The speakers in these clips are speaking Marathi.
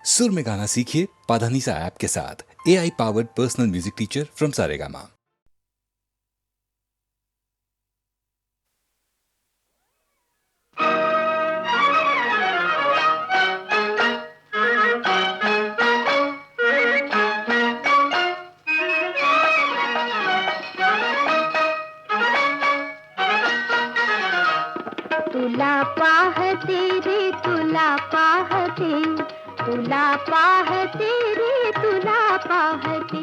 सुर में गाना सीखिए पाधानीसा ऐप के साथ। AI powered personal music teacher from Saregama. तुला पाहते रे तुला पाहते, तुला पाहते रे तुला पाहते,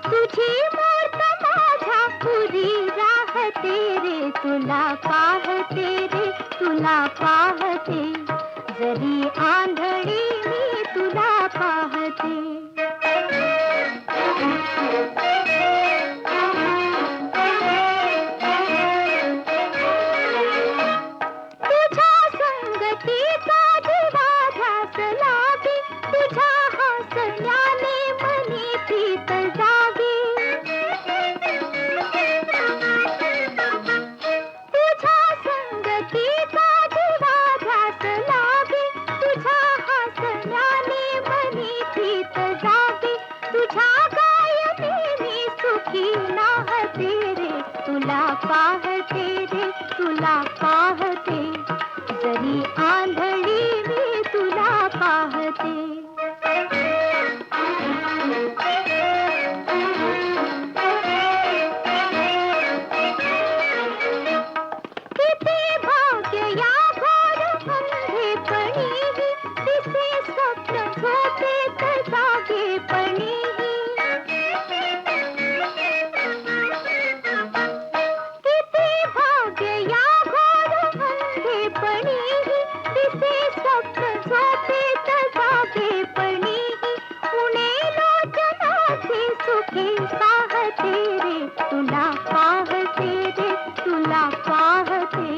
तुझी मूर्त माझ्या पुरी राहते रे तुला पाहते रे तुला पाहते, जरी आंधळी मी तुला पाहते. तुला पाहते रे तुला पाहते, जरी आंधळी मी तुला पाहते. किती भाग्य या घोर अंधेपणीही, दिसे स्वप्न झोपेत जागेपणीही. तुला पाहते रे तुला पाहते,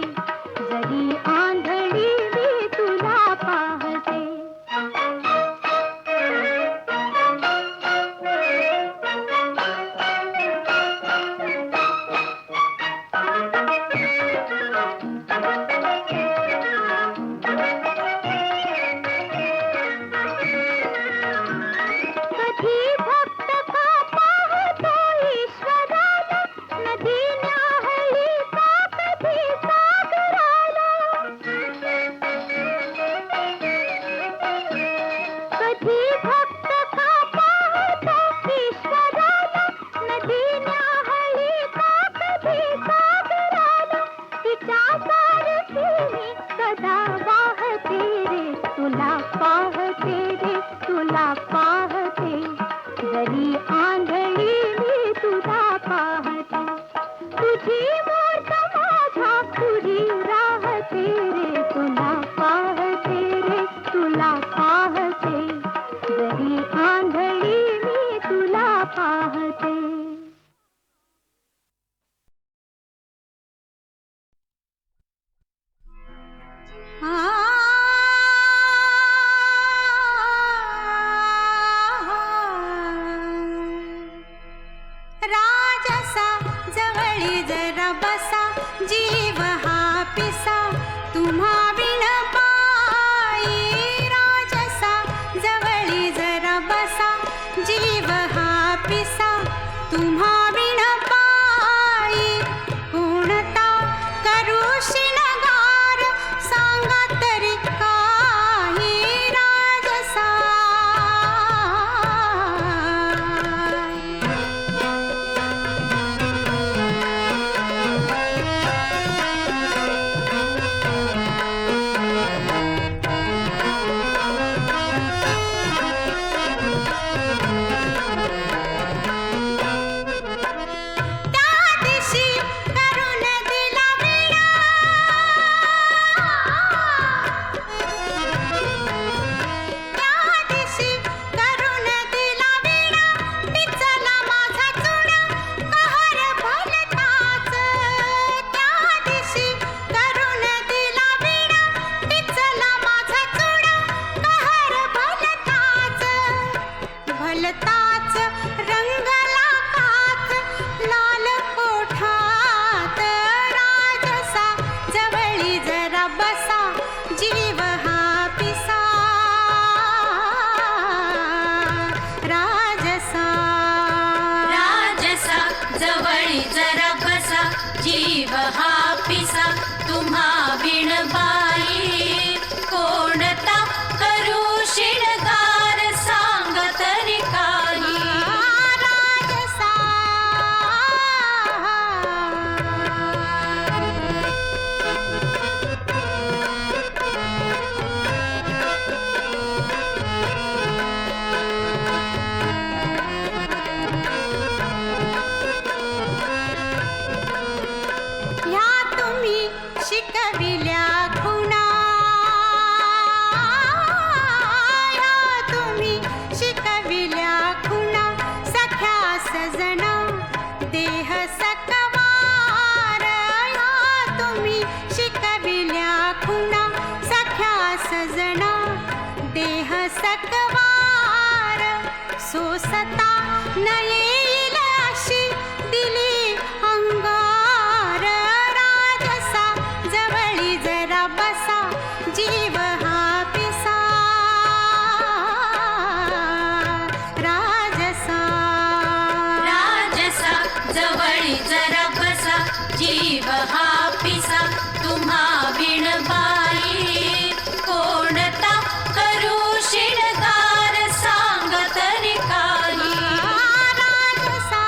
जरी आंधळी मी तुला पाहते. कधी भक्त का पाहतो ईश्वराला, नदी न्याहळी का कधी सागराला. कधी भक्त का पाहतो ईश्वराला, नदी न्याहळी का कधी सागराला. तिच्या सारखी मी सदा वाहते रे तुला पाहते रे तुला पाहते, जरी आंधळी मी तुला पाहते. तुझी मूर्त माझ्या पुरी राहते रे तुला पाहते रे तुला पाहते, जरी आंधळी मी तुला पाहते. राजसा जवळी जरा बसा, जीव हा पिसा तुम्हा बिन पायी. राजसा जवळी जरा बसा, जीव हा पिसा तुम्हा बिन पायी. कोणता करू शिणगार सांगा तरी काही. राजसा जीव हा पिसा तुम्हा विणबाई कोणता करू शिणगार सांग तरी काही राजसा ह्या तुम्ही शिकविल्या खुणा ह्या तुम्ही शिकविल्या खुणा सख्या सजना देह सकवार ह्या तुम्ही शिकविल्या खुणा सख्या सजना देह सकवार सोसता न येईल अशी दिली अंगार राजसा जवळी जरा बसा जीव हा पिसा राजसा राजसा जवळी जरा बसा जीव हा पिसा तुम्हा विणबाई कोणता करू शिणगार सांग तरी काही राजसा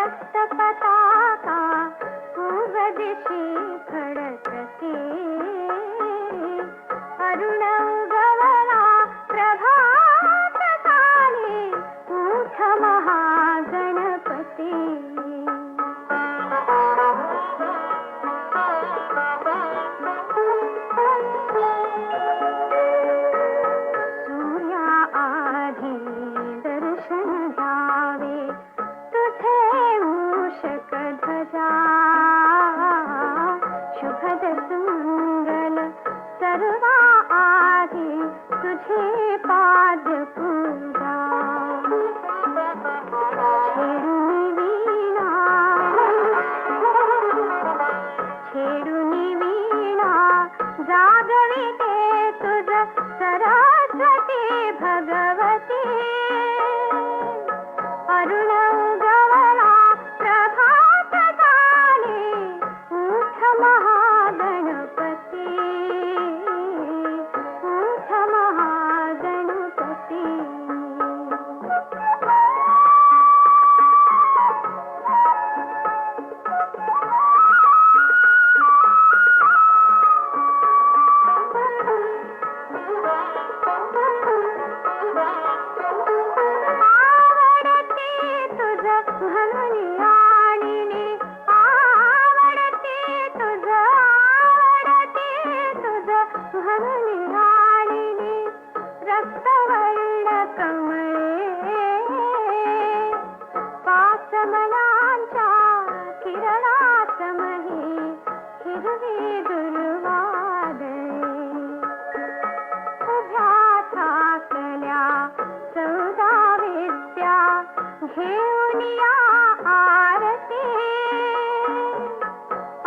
रक्त पताका पूर्व दिशी फडकते अरुण उगवला प्रभात काली उठ महागणपती सूर्या आधी दर्शन द्यावे तुझे मूषक ध्वजा शुभद सुमंगल सर्वा आधी तुझे पाद पूजा छेडुनी वीणा जागविते तुझ सरस्वती भगवती अरुण उगवला प्रभात काली उठ महागणपती उठ महागणपती आवडते तुझ म्हणून आणिने आवडते तुझ म्हणून आणिने रक्तवर्ण कमळे पाच मनांच्या किरणात मही हिरवी दुर्वादळे उभ्या ठाकल्या चौदा विद्या घेऊन या आरती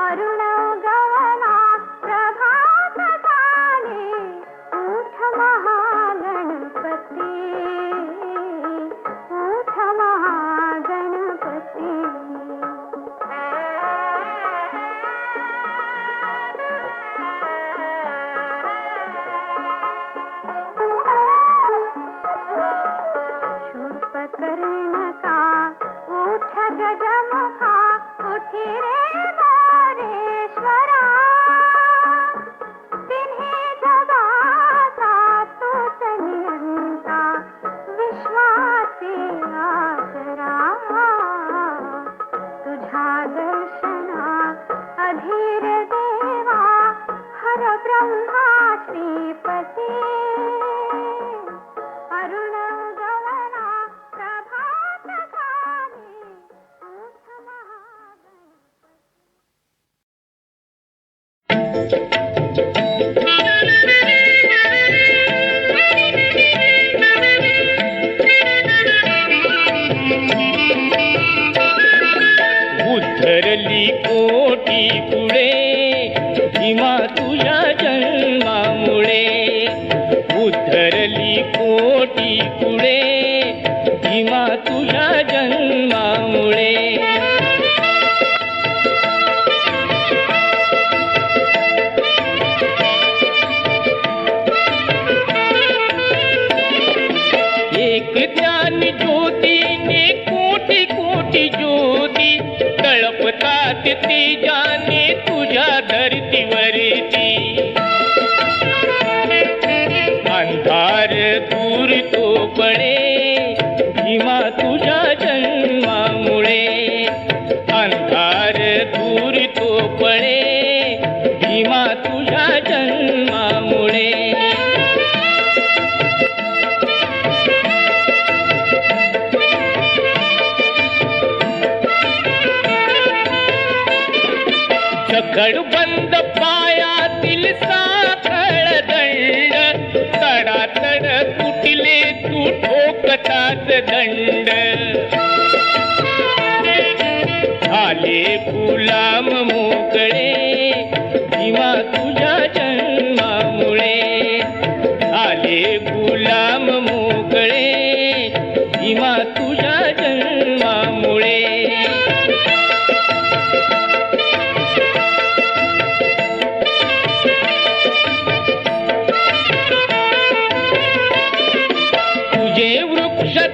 अरुण उगवला प्रभात काली उठ महागणपती उठ महागणपती शूर्पकर्णका उठ गजमुखा उठी रे मोरेश्वरा तिन्ही जगाचा तूच नियंता विश्वाचे आसरा तुझ्या दर्शना अधीर देवा हर ब्रह्मा श्रीपती अरुण उगवला प्रभात काली उठ उद्धरली कोटी पुढे भीमा तुझ्या जन्मामुळे उद्धरली कोटी पुढे भीमा तुझ्या जन्मामुळे एक ज्ञान ज्योतीने कोटी कोटी ज्योती तळपतात तेजाने तुझ्या धरतीवरती अंधार दूर तो पडे भीमा तुझ्या जन्मामुळे अंधार दूर तो पडे भीमा तुझ्या जन्मामुळे गडबंद पायातील साखळ दंड तडातड तुटले तू ठोकतात दंड झाले गुलाम मोकळे भीमा तुझ्या जन्मामुळे झाले गुलाम मोकळे भीमा तुझ्या जन्मामुळे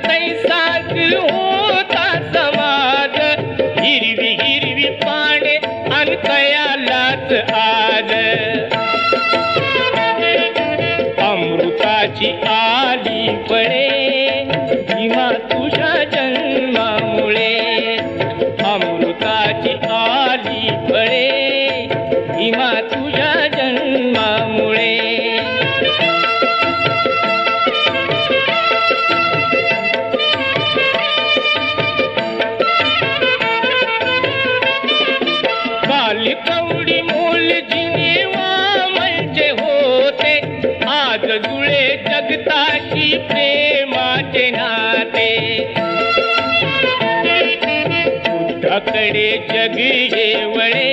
तैसा होय लाच आज अमृताची आली फळे भीमा तुझ्या जन्मामुळे अमृताची आली फळे भीमा तुझ्या जन्मामुळे काली कवडी मोल जिनेवा म्हणजे होते आज जुळे जगताशी प्रेमाचे नाते बुद्धाकडे जग हे वळे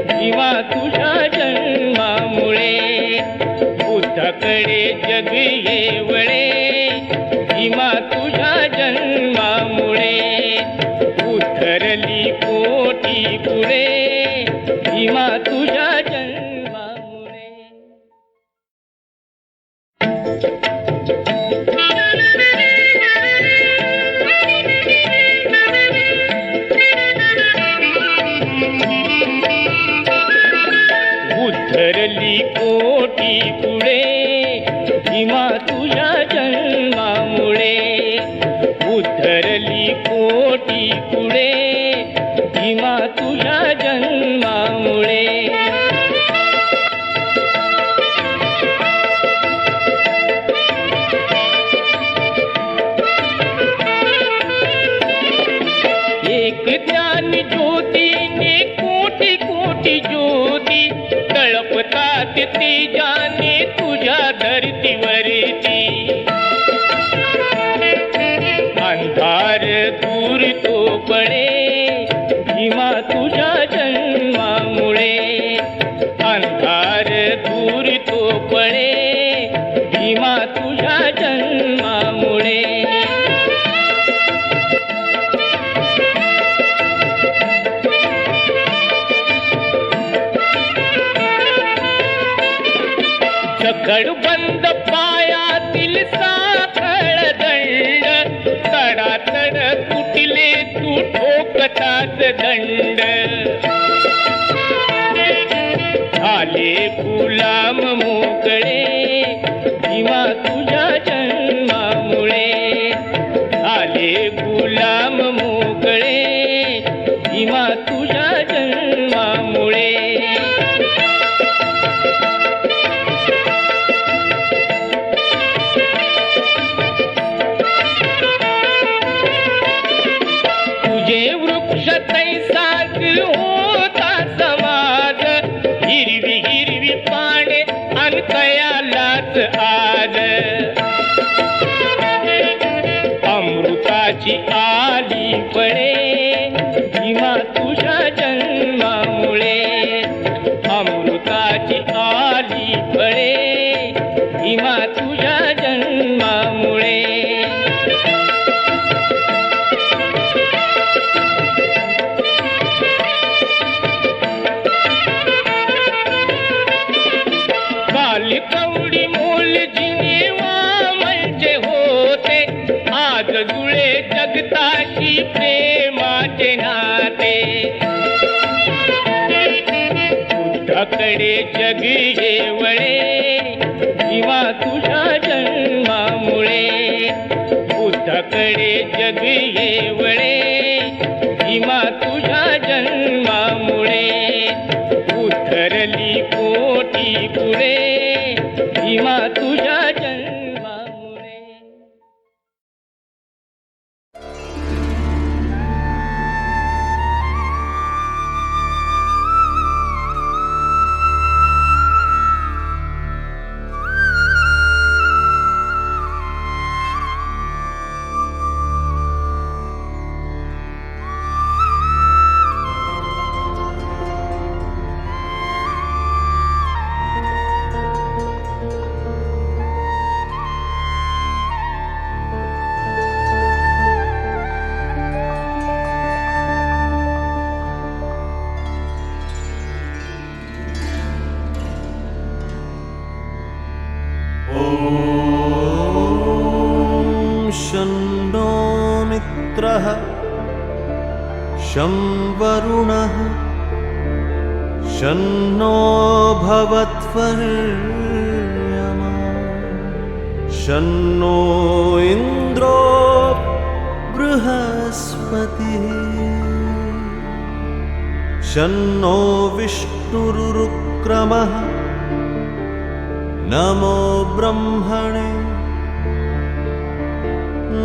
भीमा तुझ्या जन्मामुळे बुद्धाकडे जग हे वळे भीमा तुझ्या जन्मामुळे उतरली कोटी पुढे भीमा तुझ्या जन्मामुळे उतरली कोटी पुढे भीमा तुझ्या जन्मामुळे उतरली कोटी पुढे भीमा तुझ्या जन्मामुळे एक ज्ञान ज्योतीने कोटी कोटी ज्योती तळपतात तेजाने तुझ्या धरतीवरती अंधार दूर तो पडे भीमा तुझ्या जन्मामुळे अंधार दूर तो पडे भीमा तुझ्या जन्मामुळे जखडबंद पायातील साखळ दंड तडातड तुटले तू ठोकतात दंड झाले गुलाम मोकळे भीमा तुझ्या जन्मामुळे झाले गुलाम मोकळे भीमा तुझ्या जन्मामुळे तुझे वृक्ष तैसाच होता समाज हिरवी हिरवी पाने अनकयालाच आज अमृताची आली फळे भीमा तुझ्या जन्मामुळे अमृताची आली फळे भीमा तुझ्या जन्मामुळे काली कवडी मोल जिनेवा म्हणजे होते आज जुळे जगताशी प्रेमाचे नाते बुद्धाकडे जग हे वळे भीमा तुझ्या जन्मामुळे बुद्धाकडे जग हे वळे भीमा तुझ्या जन्मामुळे उतरली कोटी पुढे भीमा तुझ्या जन्मामुळे शन्नो मित्रः शं वरुणः शन्नो भवत्वर्यमा शन्नो इन्द्रो बृहस्पतिः शन्नो विष्णुरुक्रमः नमो ब्रह्मणे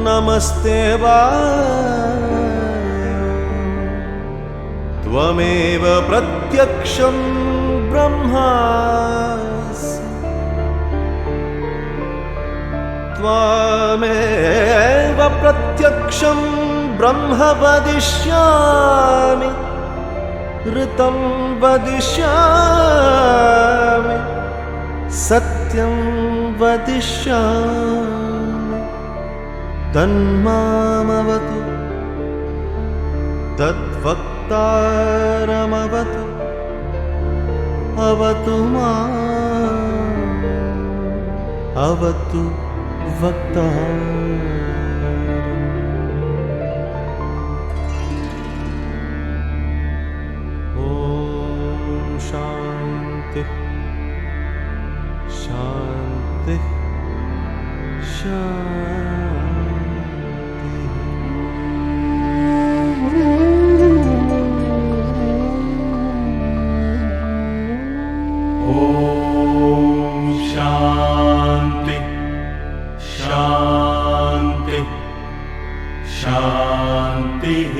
नमस्ते वायो त्वमेव प्रत्यक्षं ब्रह्मासि त्वमेव प्रत्यक्षं ब्रह्म वदिष्यामि ऋतं वदिष्यामि सत्यं वदिष्यामि तन्मामवतु तद्वक्तारमवतु अवतु माम् अवतु वक्तारम् ॐ शान्ति शान्ति शान्ति शान्ति शान्तिः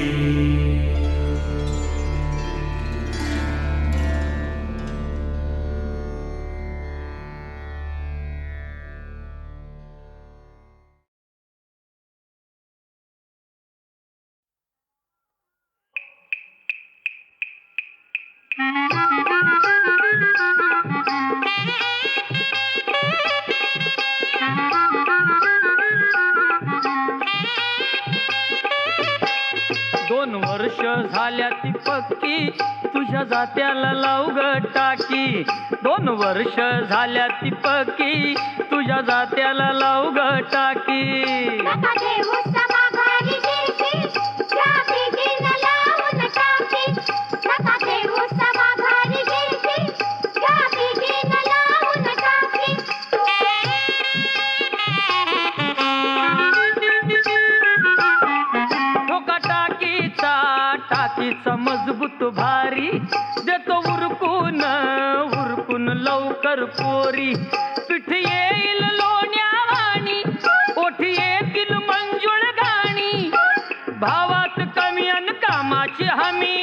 दोन वर्ष झाल्या ती पक्की तुझ्या जात्याला लाव ग टाकी 2 वर्ष झाल्या ती पक्की तुझ्या जात्याला लाव ग टाकी नका देऊ समाघारी गिरकी या बेगीन लावून टाकी नका देऊ समाघारी गिरकी या बेगीन लावून टाकी ठोका टाकीचा मजबूत भारी देतो उरकून लवकर पोरी पिठ येईल लोण्यावाणी ओठी येतील मंजुळ गाणी भावात कमी अन कामाची हमी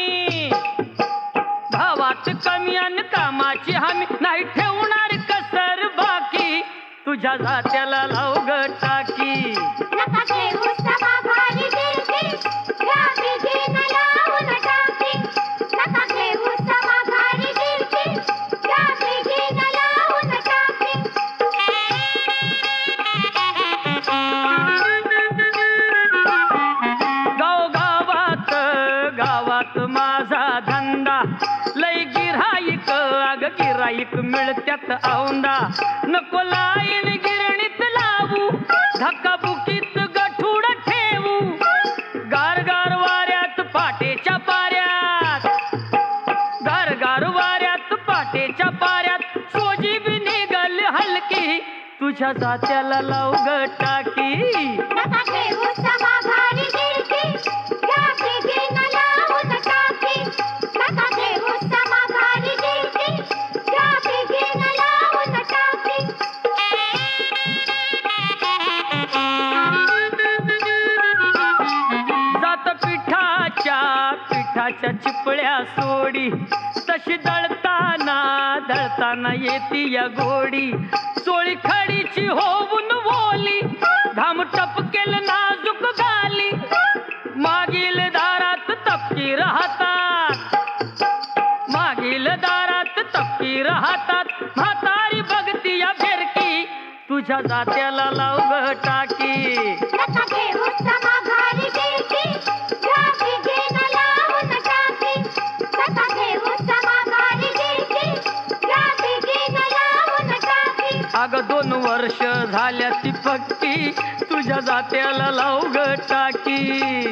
भावात कमी अन कामाची हमी नाही ठेवणार कसर बाकी तुझ्या जात्याला लाव ग टाकी नका देऊ समाघारी गिरकी या बेगीन लावून टाकी नका देऊ समाघारी गिरकी या बेगीन लावून टाकी गावात माझा धंदा लय गिऱ्हाईक गिऱ्हाईक मिळत्यात औंदा नको लाईन गिरणीत लावू धक्काबुकीत गठुड ठेवू गारगार वाऱ्यात पाटेच्या पाऱ्यात गारगार वाऱ्यात पाटेच्या पाऱ्यात सोजी बी निघल हलकी तुझ्या जात्याला लाव ग टाकी नका देऊ समाघारी गिरकी या बेगीन लावून टाकी नका देऊ समाघारी गिरकी या बेगीन लावून टाकी जात पिठाच्या चिपळ्या सोडी तशी दळताना येती या गोडी सोळी खडीची होऊन बोली घाम टपकेल नाजूक गाली मागील दारात तपकी राहतात मागील दारात तपकी राहतात म्हातारी बघती या फिरकी तुझ्या जात्याला लाव ग टाकी नका देऊ समाघारी गिरकी या बेगीन लावून टाकी नका देऊ समाघारी गिरकी या बेगीन लावून टाकी अग 2 वर्ष झाल्या ती पक्की तुझ्या जात्याला लाव ग टाकी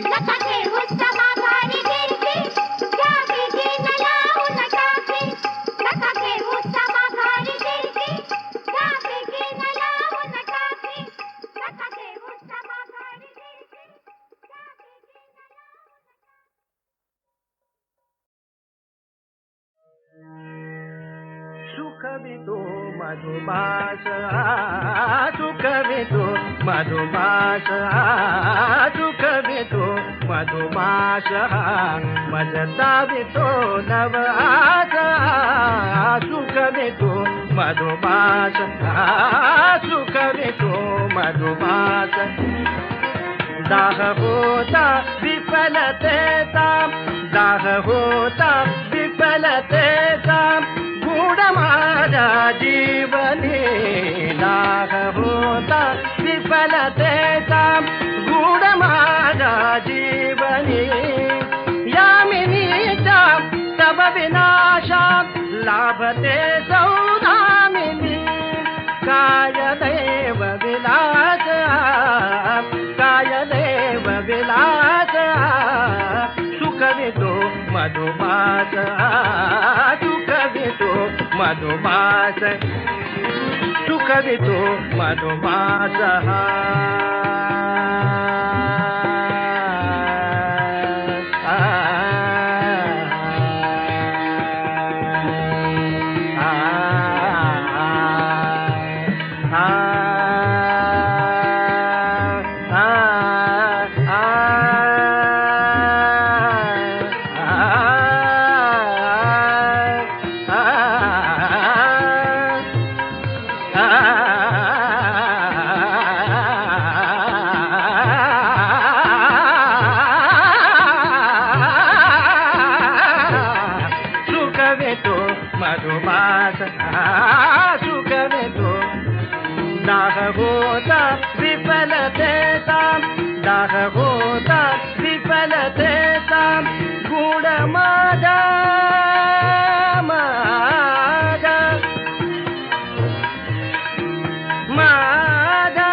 नका देऊ समाघारी गिरकी या बेगीन लावून टाकी सुखवितो मधुमास सुखवितो मधुमास सुखवितो मधुमास मजतावितो नव आस सुखवितो मधुमास सुखवितो मधुमास दाह होता विफलतेचा दाह होता विफलतेचा गुण माझ्या जीवनी दाह होता विफलतेचा गुण माझ्या जीवनी यामिनीचा तव विनाशा लाभते सौदामिनी काय देव विलास काय देव विलास सुखवितो मधुमास सुखवितो मधुमास सुखवितो मधुमास दाह होता विफलतेचा दाह होता विफलतेचा गुण माझा माझा माझा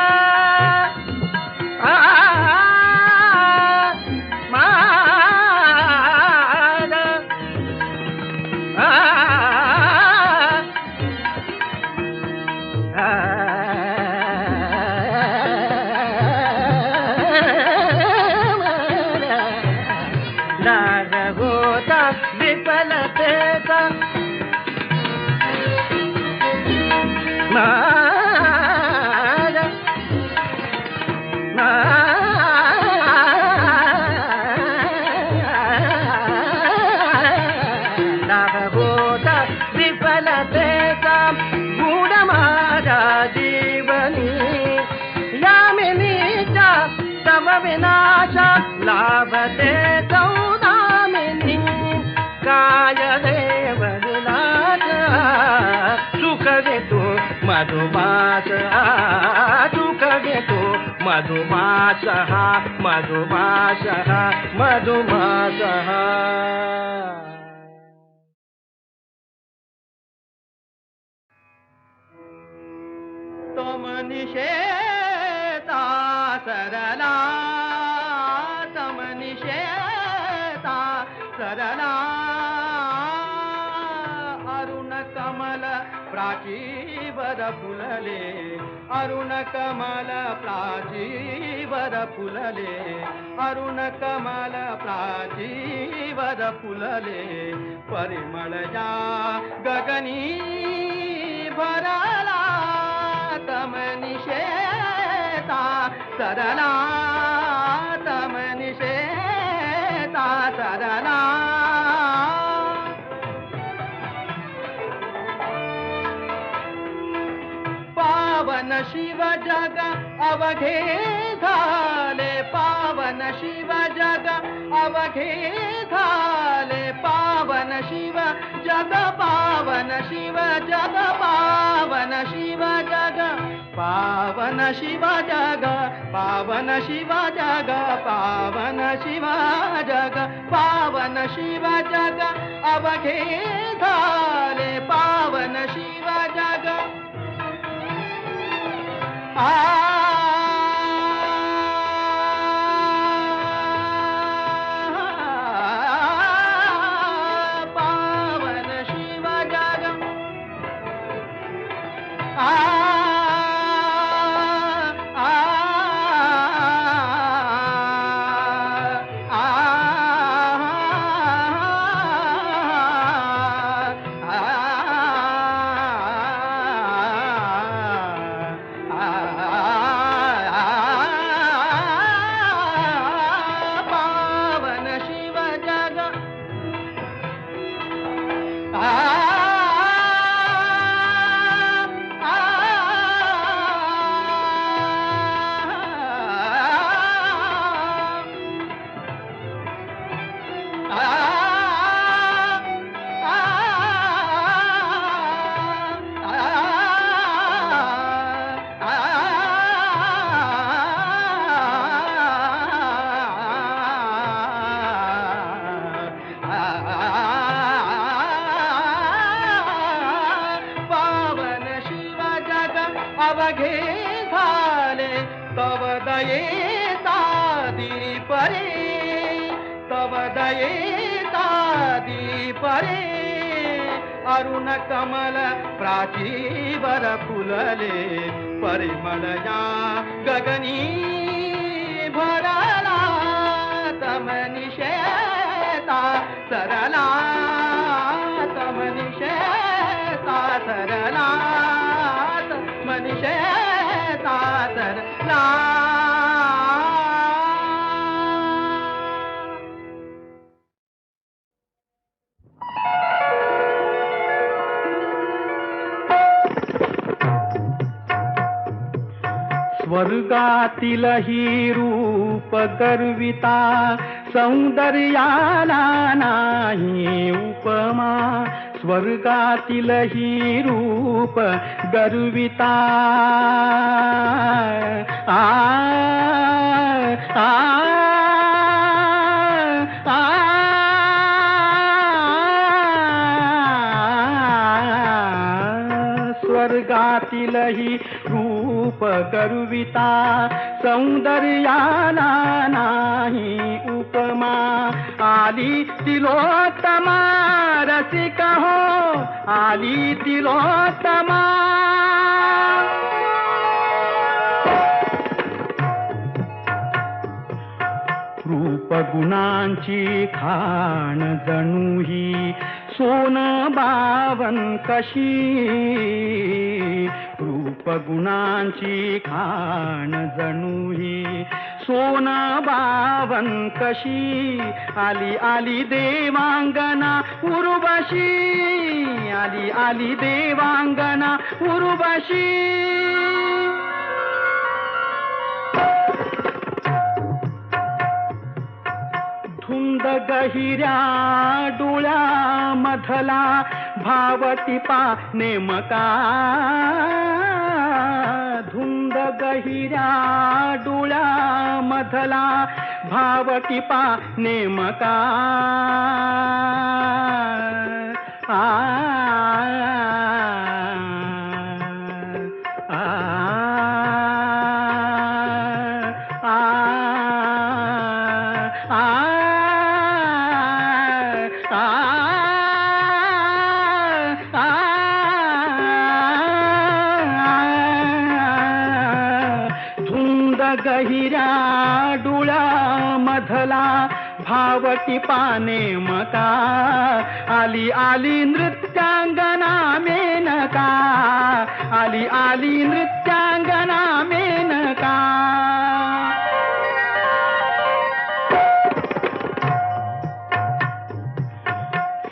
विफलतेचा माझा दाह होता विफलतेचा गुण माझ्या जीवनी यामिनीचा तव विनाशा लाभते सौदामिनी काय देव विलास सुखवितो मधुमास सुखवितो मधुमास मधुमास मधुमास तुम निषेधा सरला तम निषेधा सरला अरुण कमल प्राचीवर फुलले अरुण कमल प्राचीवर फुलले अरुण कमल प्राचीवर फुलले परिमळ या गगनी भरला तम निषेधा सरला तम निषेधा सरला पावन शिव जग अवघे झाले पावन शिव जग अवघे झाले पावन शिव जग पावन शिव जग पावन शिव जग पावन शिव जग पावन शिव जग पावन शिव जग पावन शिव जग अवघे झाले पावन शिव जग पावन शिव जग पावन शिव जग अवघे झाले तव दयेचा दीप रे, तव दयेचा दीप रे. अरुण कमल प्राचीवर फुलले परिमळ या गगनी भरला तमनिशेता सरला, तमनिशेता सरला, तमनिशेता सरला. स्वर्गातील ही रूप गर्विता सौंदर्याला नाही उपमा, स्वर्गातील ही रूप गर्विता. आ आ आ स्वर्गातील ही रूप गर्विता सौंदर्याला नाही उपमा. आली तिलोत्तमा रसिक हो, आली तिलोत्तमा. रूप गुणांची खाण जणू ही सोन बावन कशी, रूप गुणांची खाण जणू ही सोन बावन कशी. आली आली देवांगना उर्वशी, आली आली देवांगना उर्वशी. धुंद गहिऱ्या डोळ्यामधला भावटिपा नेमका, धुंद गहिऱ्या डोळ्यामधला भावटिपा नेमका. आ गहिऱ्या डोळ्यामधला भावटिपा नेमका. आली आली नृत्यांगना मेनका, आली आली नृत्यांगना मेनका.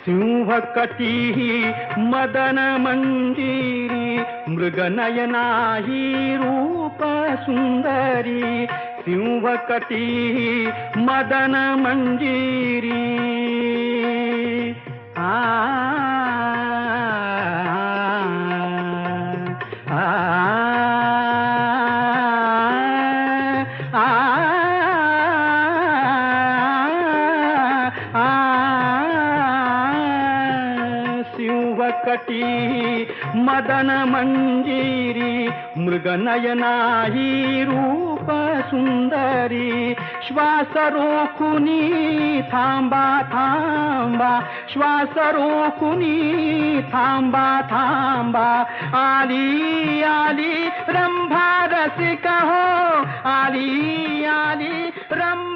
सिंहकटी मदन मंजिरी मृगनयना ही रूप सुंदरी. सिंहकटी मदन मंजिरी. आ आ सिंहकटी मदन मंजिरी मृगनयना ही रूप सुंदरी. श्वास रोखुनी थांबा थांबा, श्वास रोखुनी थांबा थांबा. आली आली रंभा रसिका हो, आली आली रंभा.